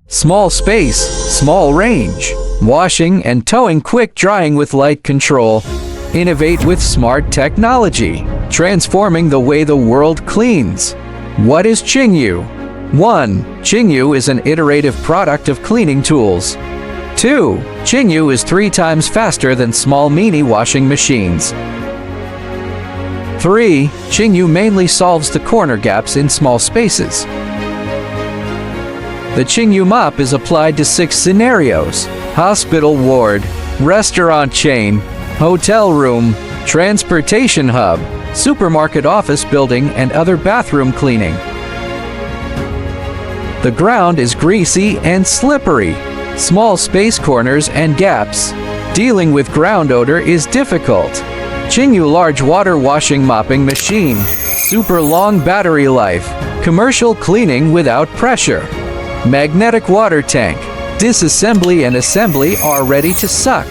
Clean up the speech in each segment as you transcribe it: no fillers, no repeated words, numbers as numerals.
Small space, small range. Washing and towing, quick drying with light control. Innovate with smart technology, transforming the way the world cleans. What is Qingyu? 1. Qingyu is an iterative product of cleaning tools. 2. Qingyu is 3 times faster than small mini washing machines. 3. Qingyu mainly solves the corner gaps in small spaces. The Qingyu mop is applied to 6 scenarios: hospital ward, restaurant chain, hotel room, transportation hub, supermarket office building, and other bathroom cleaning. The ground is greasy and slippery. Small space corners and gaps. Dealing with ground odor is difficult. Qingyu large water washing mopping machine. Super long battery life. Commercial cleaning without pressure. Magnetic water tank. Disassembly and assembly are ready to suck.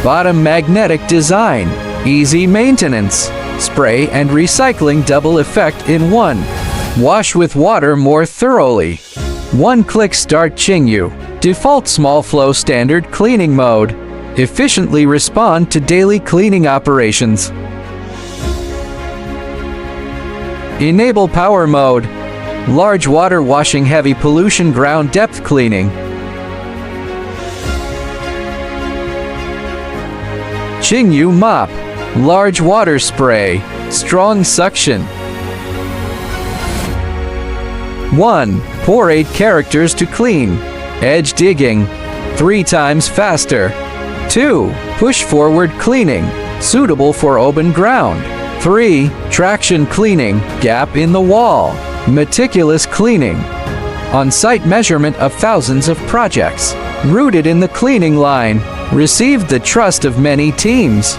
Bottom magnetic design. Easy maintenance. Spray and recycling double effect in one. Wash with water more thoroughly. One-click start Qingyu. Default small flow standard cleaning mode. Efficiently respond to daily cleaning operations. Enable power mode. Large water washing heavy pollution ground depth cleaning. Qingyu mop. Large water spray. Strong suction. 1. Pour 8 characters to clean. Edge digging. 3 times faster. 2. Push forward cleaning. Suitable for open ground. 3. Traction cleaning. Gap in the wall. Meticulous cleaning. On-site measurement of thousands of projects. Rooted in the cleaning line. Received the trust of many teams.